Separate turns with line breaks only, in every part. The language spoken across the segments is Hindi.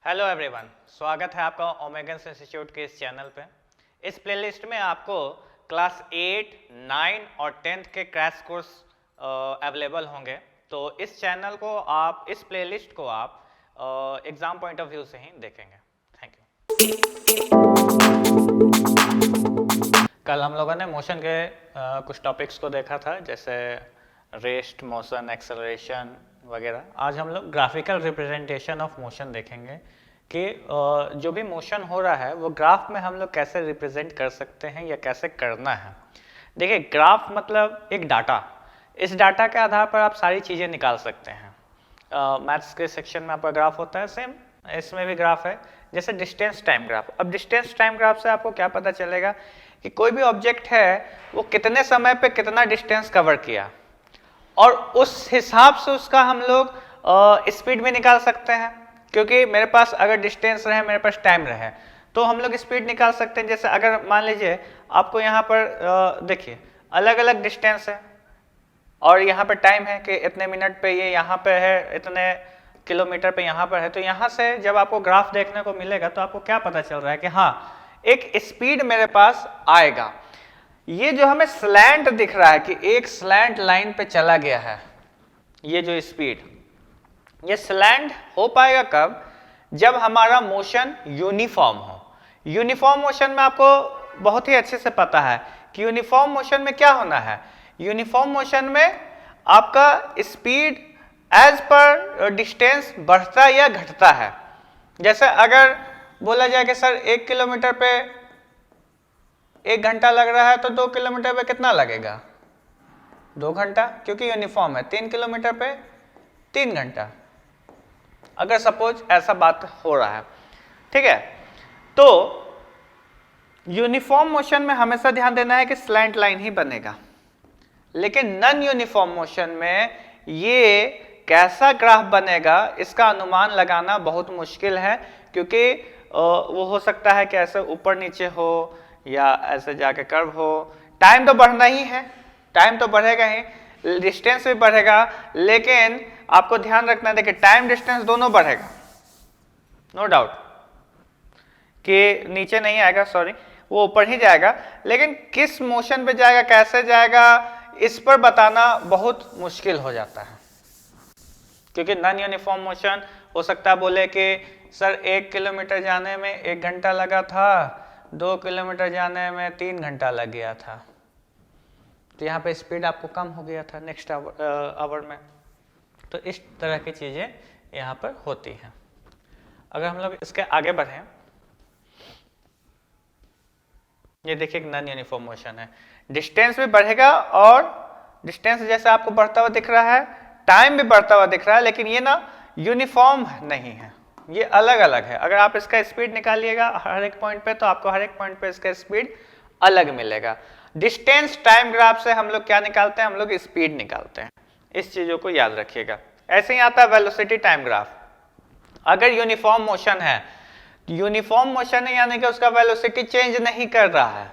हेलो एवरीवन, स्वागत है आपका ओमेगन इंस्टीट्यूट के इस चैनल पे। इस प्लेलिस्ट में आपको क्लास 8, 9 और 10th के क्रैश कोर्स अवेलेबल होंगे। तो इस चैनल को आप, इस प्लेलिस्ट को आप एग्जाम पॉइंट ऑफ व्यू से ही देखेंगे। Thank you. कल हम लोगों ने मोशन के कुछ टॉपिक्स को देखा था, जैसे रेस्ट, मोशन, एक्सेलरेशन वगैरह। आज हम लोग ग्राफिकल रिप्रेजेंटेशन ऑफ मोशन देखेंगे कि जो भी मोशन हो रहा है वो ग्राफ में हम लोग कैसे रिप्रेजेंट कर सकते हैं या कैसे करना है। देखिए, ग्राफ मतलब एक डाटा। इस डाटा के आधार पर आप सारी चीज़ें निकाल सकते हैं। मैथ्स के सेक्शन में आपका ग्राफ होता है, सेम इसमें भी ग्राफ है। जैसे डिस्टेंस टाइम ग्राफ। अब डिस्टेंस टाइम ग्राफ से आपको क्या पता चलेगा कि कोई भी ऑब्जेक्ट है वो कितने समय पे कितना डिस्टेंस कवर किया, और उस हिसाब से उसका हम लोग स्पीड भी निकाल सकते हैं। क्योंकि मेरे पास अगर डिस्टेंस रहे, मेरे पास टाइम रहे, तो हम लोग स्पीड निकाल सकते हैं। जैसे अगर मान लीजिए आपको यहाँ पर देखिए अलग अलग डिस्टेंस है और यहाँ पर टाइम है कि इतने मिनट पे ये यहाँ पे है, इतने किलोमीटर पे यहाँ पर है। तो यहाँ से जब आपको ग्राफ देखने को मिलेगा तो आपको क्या पता चल रहा है कि हाँ, एक स्पीड मेरे पास आएगा। ये जो हमें स्लैंट दिख रहा है कि एक स्लैंट लाइन पे चला गया है, ये जो स्पीड, ये स्लैंट हो पाएगा कब? जब हमारा मोशन यूनिफॉर्म हो। यूनिफॉर्म मोशन में आपको बहुत ही अच्छे से पता है कि यूनिफॉर्म मोशन में क्या होना है। यूनिफॉर्म मोशन में आपका स्पीड एज पर डिस्टेंस बढ़ता या घटता है। जैसे अगर बोला जाए कि सर 1 किलोमीटर पे 1 घंटा लग रहा है, तो 2 किलोमीटर पे कितना लगेगा? 2 घंटा, क्योंकि यूनिफॉर्म है। 3 किलोमीटर पे 3 घंटा, अगर सपोज ऐसा बात हो रहा है, ठीक है। तो यूनिफॉर्म मोशन में हमेशा ध्यान देना है कि स्लैंट लाइन ही बनेगा। लेकिन नॉन यूनिफॉर्म मोशन में ये कैसा ग्राफ बनेगा, इसका अनुमान लगाना बहुत मुश्किल है। क्योंकि वो हो सकता है कि ऐसे ऊपर नीचे हो या ऐसे जाके कर्व हो। टाइम तो बढ़ना ही है, टाइम तो बढ़ेगा ही, डिस्टेंस भी बढ़ेगा। लेकिन आपको ध्यान रखना है, देखिए टाइम डिस्टेंस दोनों बढ़ेगा, नो डाउट कि नीचे नहीं आएगा, सॉरी, वो ऊपर ही जाएगा। लेकिन किस मोशन पे जाएगा, कैसे जाएगा, इस पर बताना बहुत मुश्किल हो जाता है। क्योंकि नॉन यूनिफॉर्म मोशन हो सकता है बोले कि सर 1 किलोमीटर जाने में 1 घंटा लगा था, 2 किलोमीटर जाने में 3 घंटा लग गया था, तो यहाँ पे स्पीड आपको कम हो गया था नेक्स्ट आवर में। तो इस तरह की चीज़ें यहाँ पर होती हैं। अगर हम लोग इसके आगे बढ़ें, ये देखिए नॉन यूनिफॉर्म मोशन है। डिस्टेंस भी बढ़ेगा और डिस्टेंस जैसे आपको बढ़ता हुआ दिख रहा है, टाइम भी बढ़ता हुआ दिख रहा है, लेकिन ये ना यूनिफॉर्म नहीं है, ये अलग अलग है। अगर आप इसका स्पीड निकालिएगा हर एक पॉइंट पे, तो आपको हर एक पॉइंट पे इसका स्पीड अलग मिलेगा। डिस्टेंस टाइम ग्राफ से हम लोग क्या निकालते हैं? हम लोग स्पीड निकालते हैं। इस चीजों को याद रखिएगा। ऐसे ही आता है वेलोसिटी टाइम ग्राफ। अगर यूनिफॉर्म मोशन है, यूनिफॉर्म मोशन है यानी कि उसका वेलोसिटी चेंज नहीं कर रहा है,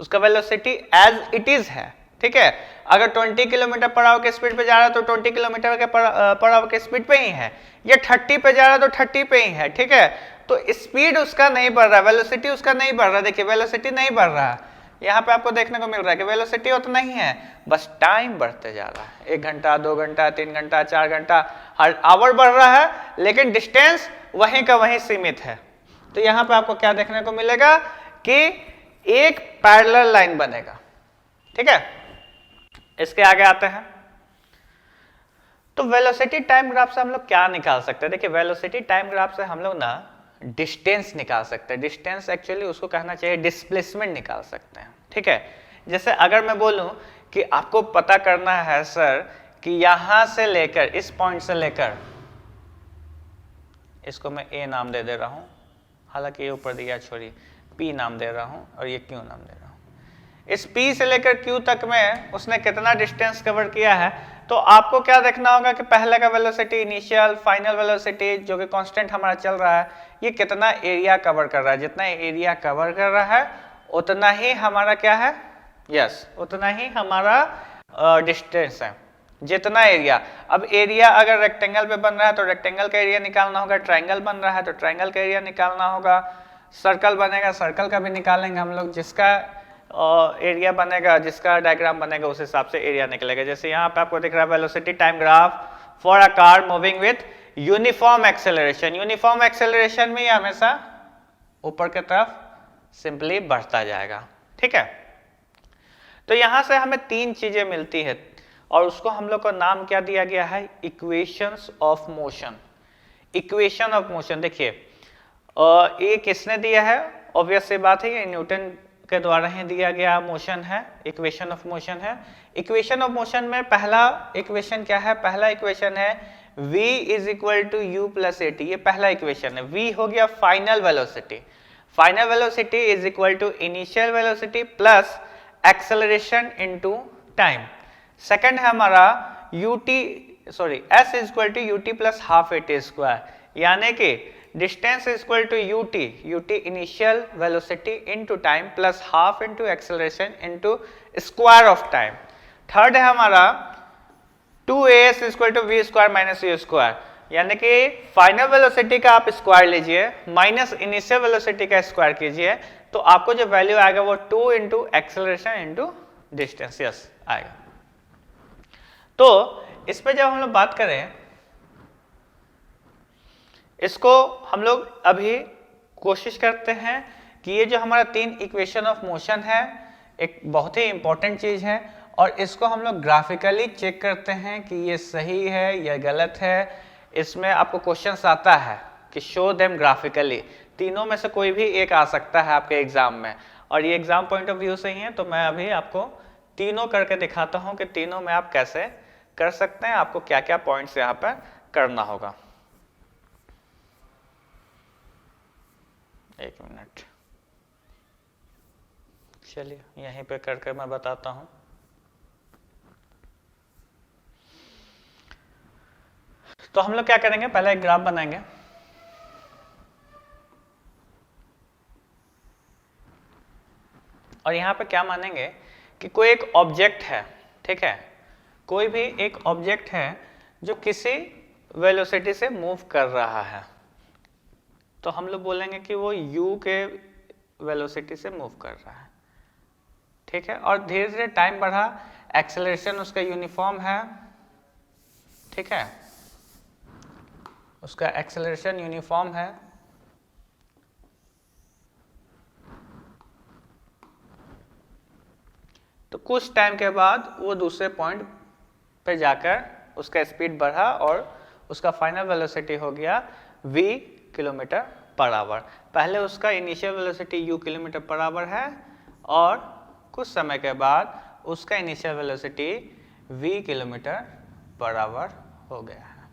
उसका वेलोसिटी एज इट इज है, ठीक है। अगर 20 किलोमीटर पर आवर के स्पीड पे जा रहा है तो 20 किलोमीटर के पर आवर के स्पीड पे ही है। ये 30 पे जा रहा है तो 30 पे ही है, ठीक है। तो स्पीड उसका नहीं बढ़ रहा, वेलोसिटी उसका नहीं बढ़ रहा। देखिए वेलोसिटी नहीं बढ़ रहा है, यहाँ पे आपको देखने को मिल रहा है कि वेलोसिटी उतना ही है, बस टाइम बढ़ते जा रहा है। 1 घंटा, 2 घंटा, 3 घंटा, 4 घंटा, हर आवर बढ़ रहा है, लेकिन डिस्टेंस वहीं का वहीं सीमित है। तो यहाँ पे आपको क्या देखने को मिलेगा कि एक पैरेलल लाइन बनेगा, ठीक है। इसके आगे आते हैं, तो वेलोसिटी टाइम ग्राफ से हम लोग क्या निकाल सकते हैं? देखिए वेलोसिटी टाइम ग्राफ से हम लोग ना डिस्टेंस निकाल सकते हैं। डिस्टेंस एक्चुअली उसको कहना चाहिए डिस्प्लेसमेंट निकाल सकते हैं, ठीक है। जैसे अगर मैं बोलूं कि आपको पता करना है सर कि यहां से लेकर, इस पॉइंट से लेकर, इसको मैं ए नाम दे रहा हूं, हालांकि ये ऊपर दिया छोड़िए, पी नाम दे रहा हूं और ये क्यू नाम दे रहा हूं। इस P से लेकर Q तक में उसने कितना डिस्टेंस कवर किया है, तो आपको क्या देखना होगा कि पहले का वेलोसिटी, इनिशियल, फाइनल वेलोसिटी जो कि कांस्टेंट हमारा चल रहा है, ये कितना एरिया कवर कर रहा है। जितना एरिया कवर कर रहा है उतना ही हमारा क्या है, यस, उतना ही हमारा डिस्टेंस है। जितना एरिया, अब एरिया अगर रेक्टेंगल पे बन रहा है तो रेक्टेंगल का एरिया निकालना होगा, ट्रायंगल बन रहा है तो ट्रायंगल का एरिया निकालना होगा, सर्कल बनेगा सर्कल का भी निकालेंगे हम लोग, जिसका एरिया बनेगा, जिसका डायग्राम बनेगा उस हिसाब से एरिया निकलेगा। जैसे यहाँ पे आपको दिख रहा है velocity time graph for a car moving with uniform acceleration. Uniform acceleration में हमेशा ऊपर की तरफ सिंपली बढ़ता जाएगा, ठीक है। तो यहां से हमें तीन चीजें मिलती है और उसको हम लोग का नाम क्या दिया गया है, equations of motion. Equation of motion देखिए ये किसने दिया है, ऑब्वियस सी बात है ये न्यूटन के द्वारा ही दिया गया मोशन है, इक्वेशन ऑफ मोशन है। इक्वेशन ऑफ मोशन में पहला इक्वेशन क्या है, पहला इक्वेशन है v is equal to u plus a t, ये पहला इक्वेशन है। v हो गया final velocity, final velocity is equal to initial velocity plus acceleration into time. Second है हमारा ut sorry s is equal to ut plus half a t square, यानी कि distance is equal to ut initial velocity into time plus half into acceleration into square of time. Third है हमारा 2as is equal to v square minus u square, यानी कि फाइनल वेलोसिटी का आप स्क्वायर लीजिए माइनस इनिशियल वेलोसिटी का स्क्वायर कीजिए तो आपको जो वैल्यू आएगा वो 2 into acceleration into distance s आएगा। तो इस पे जब हम लोग बात करें, इसको हम लोग अभी कोशिश करते हैं कि ये जो हमारा तीन इक्वेशन ऑफ मोशन है एक बहुत ही इंपॉर्टेंट चीज है और इसको हम लोग ग्राफिकली चेक करते हैं कि ये सही है या गलत है। इसमें आपको क्वेश्चंस आता है कि शो देम ग्राफिकली, तीनों में से कोई भी एक आ सकता है आपके एग्जाम में और ये एग्जाम पॉइंट ऑफ व्यू से ही है। तो मैं अभी आपको तीनों करके दिखाता हूं कि तीनों में आप कैसे कर सकते हैं, आपको क्या क्या पॉइंट्स यहाँ पर करना होगा। एक मिनट चलिए यहीं पे करके मैं बताता हूं। तो हम लोग क्या करेंगे, पहले एक ग्राफ बनाएंगे, और यहां पे क्या मानेंगे कि कोई एक ऑब्जेक्ट है, ठीक है, कोई भी एक ऑब्जेक्ट है जो किसी वेलोसिटी से मूव कर रहा है, तो हम लोग बोलेंगे कि वो u के वेलोसिटी से मूव कर रहा है, ठीक है, और धीरे धीरे टाइम बढ़ा, एक्सेलरेशन उसका यूनिफॉर्म है, ठीक है, उसका एक्सेलरेशन यूनिफॉर्म है, तो कुछ टाइम के बाद वो दूसरे पॉइंट पे जाकर उसका स्पीड बढ़ा और उसका फाइनल वेलोसिटी हो गया v किलोमीटर पर आवर। पहले उसका initial velocity u kilometre per hour है और कुछ समय के बाद उसका initial velocity v kilometre per hour हो गया है,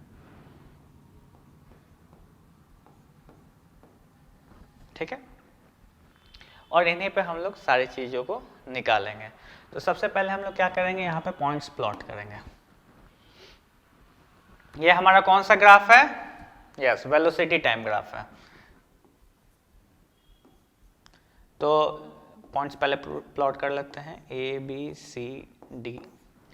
ठीक है। और इन्हीं पे हम लोग सारी चीज़ों को निकालेंगे। तो सबसे पहले हम लोग क्या करेंगे, यहाँ पे पॉइंट्स प्लॉट करेंगे। ये हमारा कौन सा ग्राफ है, यस वेलोसिटी टाइम ग्राफ है। तो पॉइंट्स पहले प्लॉट कर लेते हैं, ए बी सी डी।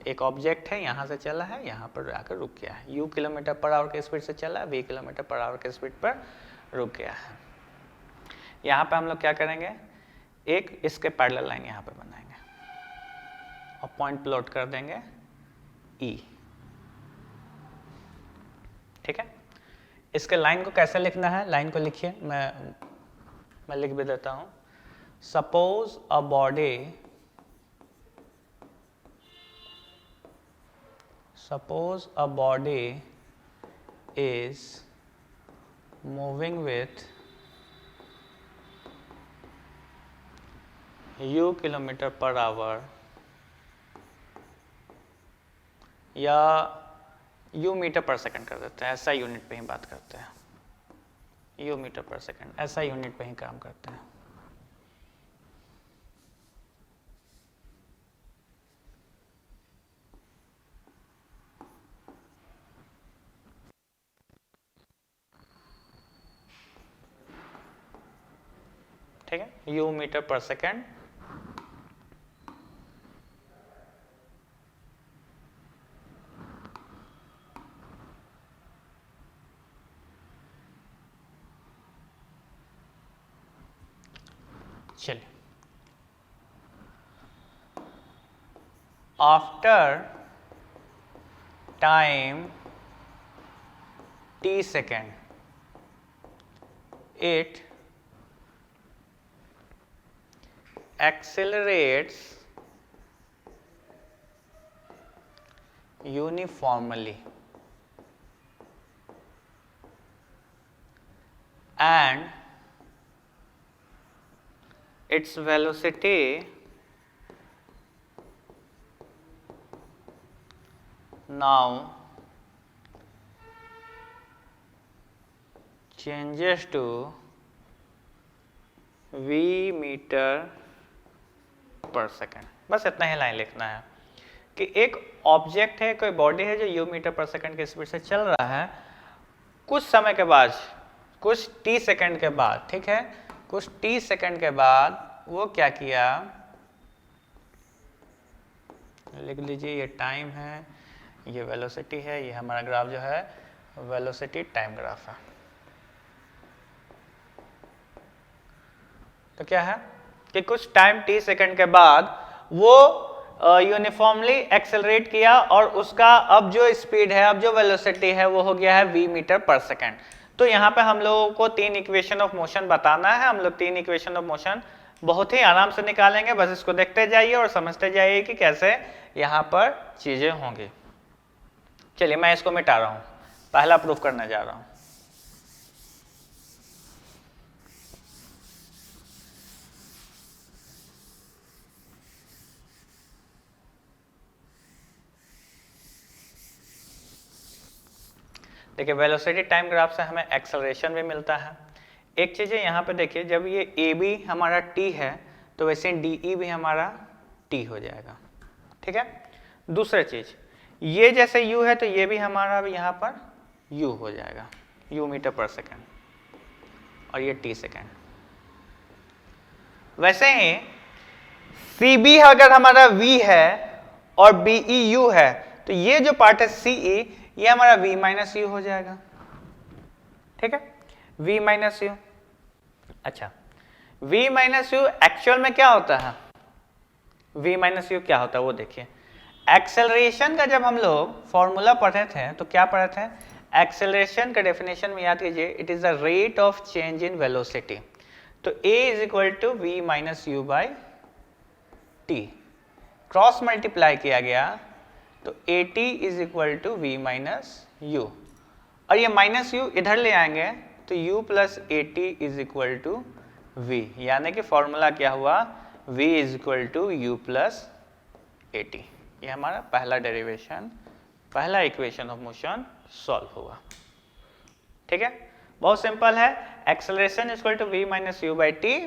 एक ऑब्जेक्ट है, यहाँ से चला है, यहाँ पर आकर रुक गया है, u किलोमीटर पर आवर के स्पीड से चला, v किलोमीटर पर आवर के स्पीड पर रुक गया है। यहाँ पे हम लोग क्या करेंगे, एक इसके पैरेलल लाइन यहाँ पे बनाएंगे और पॉइंट प्लॉट कर देंगे E, ठीक है। इसके लाइन को कैसे लिखना है, लाइन को लिखिए, मैं लिख भी देता हूँ। Suppose a body is moving with u kilometre per hour या u मीटर पर सेकंड कर देते हैं, ऐसा यूनिट पे ही बात करते हैं, u मीटर पर सेकंड ऐसा यूनिट पे ही काम करते हैं। ठीक है, u मीटर पर सेकंड चलिए, after time t second it accelerates uniformly and its velocity now changes to v metre पर सेकेंड। बस इतना ही लाइन लिखना है कि एक ऑब्जेक्ट है, कोई बॉडी है जो u मीटर पर सेकेंड की स्पीड से चल रहा है, कुछ समय के बाद, कुछ t सेकेंड के बाद, ठीक है, कुछ t सेकेंड के बाद वो क्या किया, लिख लीजिए, ये टाइम है, ये वेलोसिटी है, ये हमारा ग्राफ जो है वेलोसिटी टाइम ग्राफ है। तो क्या है कि कुछ टाइम t सेकंड के बाद वो यूनिफॉर्मली एक्सेलरेट किया और उसका अब जो स्पीड है, अब जो वेलोसिटी है वो हो गया है v मीटर पर सेकंड। तो यहाँ पे हम लोगों को 3 इक्वेशन ऑफ मोशन बताना है। हम लोग 3 इक्वेशन ऑफ मोशन बहुत ही आराम से निकालेंगे, बस इसको देखते जाइए और समझते जाइए कि कैसे यहाँ पर चीजें होंगी। चलिए मैं इसको मिटा रहा हूँ, पहला प्रूफ करने जा रहा हूँ। देखिए वेलोसिटी टाइम ग्राफ से हमें एक्सेलरेशन भी मिलता है। एक चीज़ है यहाँ पे देखिए, जब ये ए बी हमारा टी है तो वैसे डी ई भी हमारा टी हो जाएगा, ठीक है। दूसरा चीज, ये जैसे u है तो ये भी हमारा यहाँ पर u हो जाएगा, u मीटर पर सेकेंड, और ये t सेकेंड। वैसे ही cb अगर हमारा v है और be u है तो ये जो पार्ट है ce ये हमारा v माइनस यू हो जाएगा, ठीक है, v माइनस यू। अच्छा, v माइनस यू एक्चुअल में क्या होता है, v माइनस यू क्या होता है वो देखिए। एक्सेलरेशन का जब हम लोग फॉर्मूला पढ़े थे तो क्या पढ़े थे, एक्सेलरेशन का डेफिनेशन में याद कीजिए, it is the rate of change in velocity. तो a is equal to v minus u by t, cross multiply किया गया तो at is equal to v minus u, और ये माइनस यू इधर ले आएंगे तो u plus at is equal to v, यानी कि फॉर्मूला क्या हुआ, v is equal to u plus at। ये हमारा पहला डेरिवेशन, पहला इक्वेशन ऑफ मोशन सॉल्व हुआ, ठीक है, बहुत सिंपल है। Acceleration is equal to v minus u by t,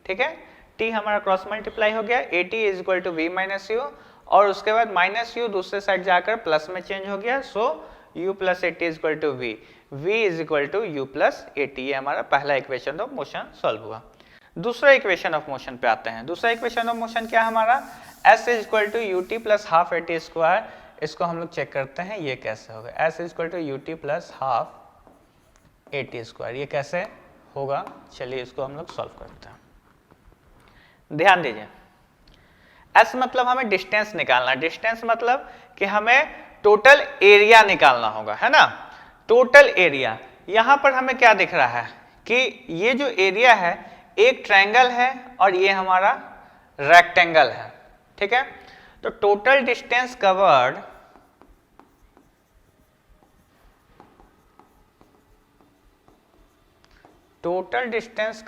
ठीक है, t हमारा क्रॉस मल्टीप्लाई हो गया, at is equal to v minus u, और उसके बाद माइनस यू दूसरे साइड जाकर प्लस में चेंज हो गया, so u plus at is equal to v, v is equal to u plus at। ये हमारा पहला इक्वेशन ऑफ मोशन सॉल्व हुआ। दूसरा इक्वेशन ऑफ मोशन पे आते हैं। दूसरा इक्वेशन ऑफ मोशन क्या हमारा, s is equal to u t plus half at square. इसको हम लोग चेक करते हैं ये कैसे होगा, s is equal to u t plus half at square, ये कैसे होगा, चलिए इसको हम लोग सॉल्व करते हैं। ध्यान दीजिए, s मतलब हमें डिस्टेंस निकालना है, डिस्टेंस मतलब कि हमें टोटल एरिया निकालना होगा, है ना, टोटल एरिया। यहां पर हमें क्या दिख रहा है कि ये जो एरिया है एक ट्रायंगल है और ये हमारा रेक्टेंगल है, ठीक है। तो total distance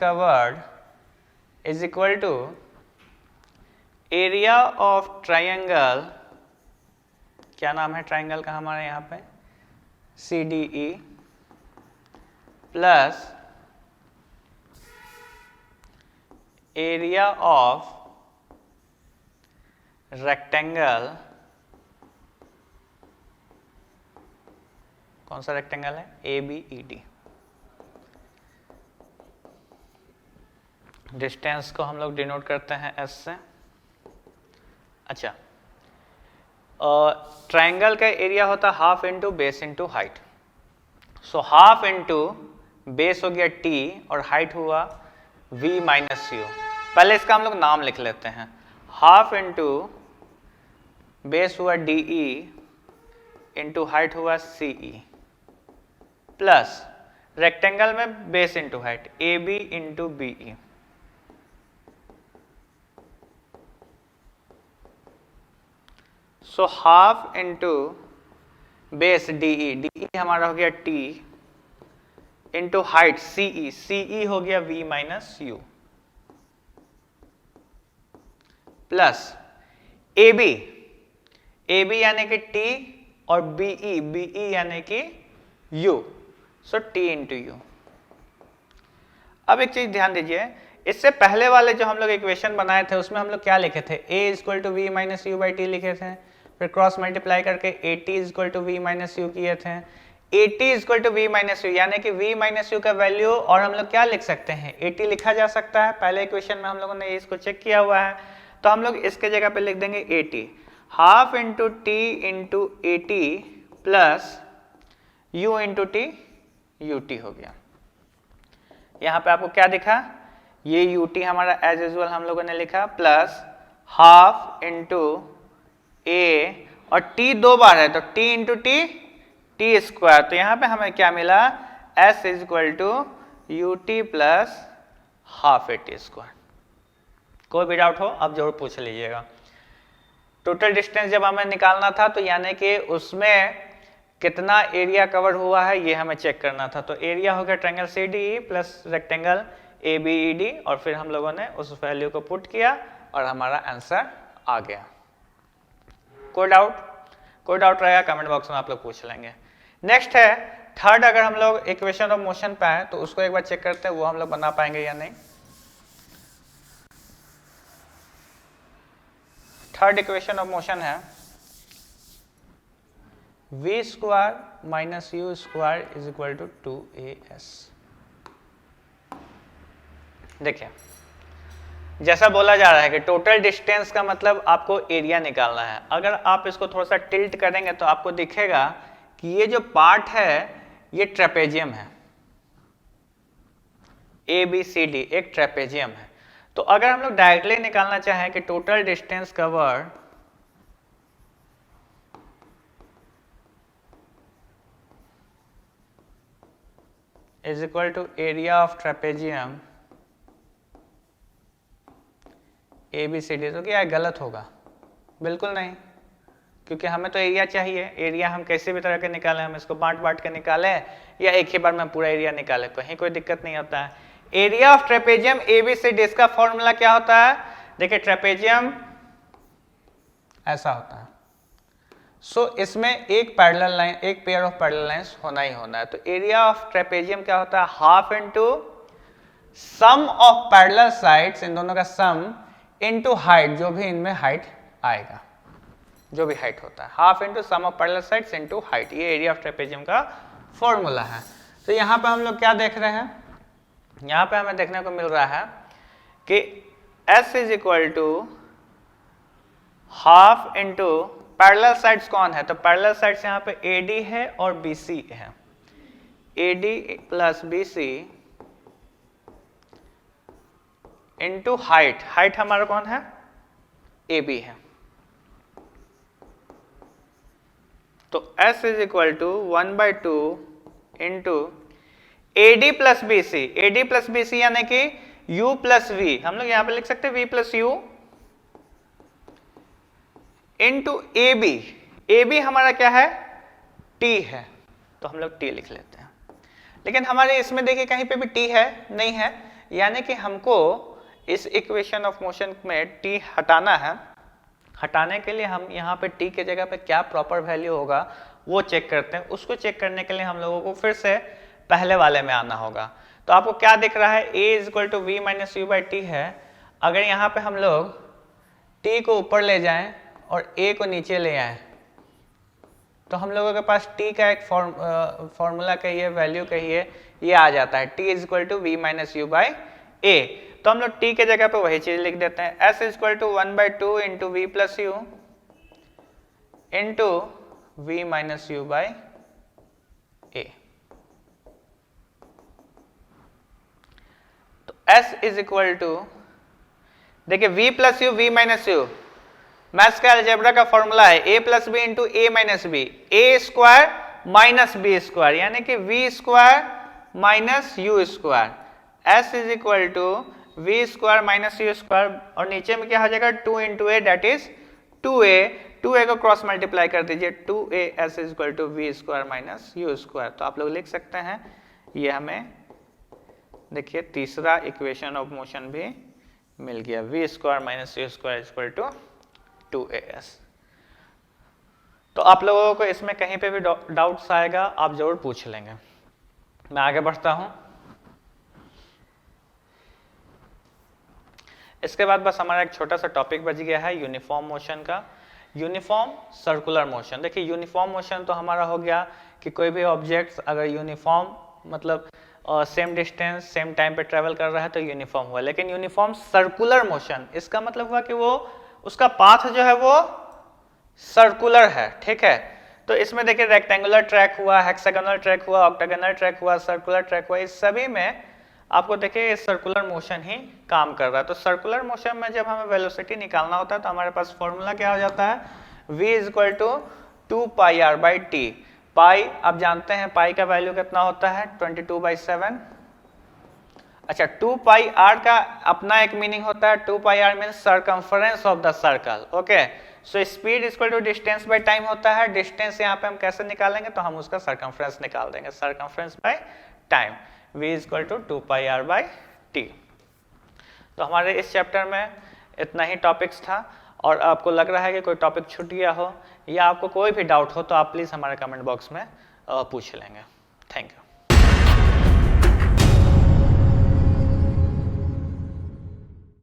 covered is equal to area of triangle, क्या नाम है ट्रायंगल का हमारे यहाँ पे, CDE, plus area of rectangle, कौन सा रेक्टेंगल है, ABED। डिस्टेंस को हम लोग डिनोट करते हैं S से। अच्छा, ट्रायंगल का एरिया होता है half into base into height, so half into base हो गया t और हाइट हुआ v माइनस यू, पहले इसका हम लोग नाम लिख लेते हैं, हाफ इंटू बेस हुआ DE इंटू हाइट हुआ CE प्लस रेक्टेंगल में base into height AB into BE। So half into base DE हमारा हो गया T इंटू हाइट CE हो गया V minus U plus AB यानी कि T और BE यानी कि U, सो T इंटू U। अब एक चीज ध्यान दीजिए, इससे पहले वाले जो हम लोग इक्वेशन बनाए थे उसमें हम लोग क्या लिखे थे, A equal to V minus u by t लिखे थे, फिर क्रॉस मल्टीप्लाई करके AT equal to V minus u किए थे, AT equal to V minus u यानी कि V माइनस यू का वैल्यू, और हम लोग क्या लिख सकते हैं, AT लिखा जा सकता है, पहले इक्वेशन में हम लोगों ने इसको चेक किया हुआ है, तो हम लोग इसके जगह पे लिख देंगे AT, half into T into AT plus U into T UT हो गया। यहाँ पे आपको क्या दिखा, ये UT हमारा एज यूजुअल हम लोगों ने लिखा प्लस हाफ इंटू A और T दो बार है तो T इंटू T स्क्वायर, तो यहाँ पे हमें क्या मिला, S is equal to UT plus half AT square. कोई भी डाउट हो आप जरूर पूछ लीजिएगा। टोटल डिस्टेंस जब हमें निकालना था तो यानी कि उसमें कितना एरिया कवर हुआ है ये हमें चेक करना था, तो एरिया हो गया triangle CDE plus rectangle ABED, और फिर हम लोगों ने उस वैल्यू को पुट किया और हमारा आंसर आ गया। कोई डाउट रहेगा कमेंट बॉक्स में आप लोग पूछ लेंगे। नेक्स्ट है थर्ड, अगर हम लोग इक्वेशन ऑफ मोशन पे आए तो उसको एक बार चेक करते हैं वो हम लोग बना पाएंगे या नहीं। थर्ड इक्वेशन ऑफ मोशन है v square minus u square is equal to 2as। देखिए जैसा बोला जा रहा है कि टोटल डिस्टेंस का मतलब आपको एरिया निकालना है, अगर आप इसको थोड़ा सा टिल्ट करेंगे तो आपको दिखेगा कि ये जो पार्ट है ये ट्रेपेजियम है, ABCD एक ट्रेपेजियम है। तो अगर हम लोग डायरेक्टली निकालना चाहें कि total distance cover is equal to area of trapezium ABCD, तो क्या गलत होगा? बिल्कुल नहीं, क्योंकि हमें तो एरिया चाहिए। एरिया हम कैसे भी तरह के निकालें, हम इसको बांट के निकालें या एक ही बार में पूरा एरिया निकालें, कहीं कोई दिक्कत नहीं होता है। एरिया ऑफ ट्रेपेजियम ABCD, इसका फॉर्मूला क्या होता है, देखिए ट्रेपेजियम ऐसा होता है, सो इसमें एक पैरेलल लाइन, एक पेयर ऑफ पैरेलल लाइंस होना ही होना है। तो एरिया ऑफ ट्रेपेजियम क्या होता है, half into sum of parallel sides, इन दोनों का सम इंटू हाइट, जो भी इनमें हाइट आएगा, जो भी हाइट होता है, half into sum of parallel sides into height, ये एरिया ऑफ ट्रेपेजियम का फॉर्मूला है। तो यहाँ पे हम लोग क्या देख रहे हैं, यहाँ पे हमें देखने को मिल रहा है कि S is equal to half into parallel sides कौन है, तो पैरेलल साइड्स यहाँ पे AD है और BC है, AD plus BC into height, height हमारा कौन है, AB है। तो S is equal to 1/2 into AD plus BC यानी कि U प्लस V, हम लोग यहाँ पे लिख सकते हैं V plus U into AB हमारा क्या है, T है, तो हम लोग T लिख लेते हैं। लेकिन हमारे इसमें देखिए कहीं पे भी T है नहीं है, यानी कि हमको इस इक्वेशन ऑफ मोशन में T हटाना है। हटाने के लिए हम यहाँ पे T के जगह पे क्या प्रॉपर वैल्यू होगा वो चेक करते हैं। उसको चेक करने के लिए हम लोगों को फिर से पहले वाले में आना होगा। तो आपको क्या दिख रहा है, A is equal to V minus u by t है। अगर यहाँ पे हम लोग T को ऊपर ले जाएं और A को नीचे ले आए तो हम लोगों के पास T का एक फॉर्मूला कहिए, वैल्यू कहिए, ये आ जाता है, T is equal to V minus u by A। तो हम लोग T के जगह पे वही चीज लिख देते हैं, S is equal to 1/2 into V plus u into V minus u by A। तो S इज इक्वल टू देखिए v plus u v minus u, maths का अलजेब्रा का फॉर्मूला है a plus b into a minus b, a square minus b square, यानी कि v square minus u square, s is equal to v square minus u square, और नीचे में क्या हो जाएगा 2 into A that is 2a को क्रॉस मल्टीप्लाई कर दीजिए, 2as is equal to v square minus u square. तो आप लोग लिख सकते हैं, ये हमें देखिए तीसरा इक्वेशन ऑफ मोशन भी मिल गया, v square minus u square is equal to 2as। तो आप लोगों को इसमें कहीं पे भी डाउट्स आएगा आप जरूर पूछ लेंगे। मैं आगे बढ़ता हूं। इसके बाद बस हमारा एक छोटा सा टॉपिक बच गया है यूनिफॉर्म मोशन का, यूनिफॉर्म सर्कुलर मोशन। देखिए यूनिफॉर्म मोशन तो हमारा हो गया कि कोई भी ऑब्जेक्ट्स अगर यूनिफॉर्म मतलब सेम डिस्टेंस सेम टाइम पे ट्रेवल कर रहा है तो यूनिफॉर्म हुआ, लेकिन यूनिफॉर्म सर्कुलर मोशन इसका मतलब हुआ कि वो उसका पाथ जो है वो सर्कुलर है, ठीक है। तो इसमें देखिए रेक्टेंगुलर ट्रैक हुआ, हेक्सागोनल ट्रैक हुआ, ऑक्टागोनल ट्रैक हुआ, सर्कुलर ट्रैक हुआ, इस सभी में आपको देखिए सर्कुलर मोशन ही काम कर रहा है। तो सर्कुलर मोशन में जब हमें वेलोसिटी निकालना होता है तो हमारे पास फॉर्मूला क्या हो जाता है, v is equal to 2 pi r by t. Pi आप जानते हैं पाई का वैल्यू कितना होता है 22/7। अच्छा 2 पाई आर का अपना एक मीनिंग होता है, 2 pi r means circumference of the circle, okay. So speed equal to distance by time होता है, डिस्टेंस यहाँ पे हम कैसे निकालेंगे तो हम उसका सर्कमफरेंस निकाल देंगे, circumference by time, v is equal to 2 pi r by t. तो हमारे इस चैप्टर में इतना ही टॉपिक्स था, और आपको लग रहा है कि कोई टॉपिक छूट गया हो या आपको कोई भी डाउट हो तो आप प्लीज़ हमारे कमेंट बॉक्स में पूछ लेंगे। Thank you.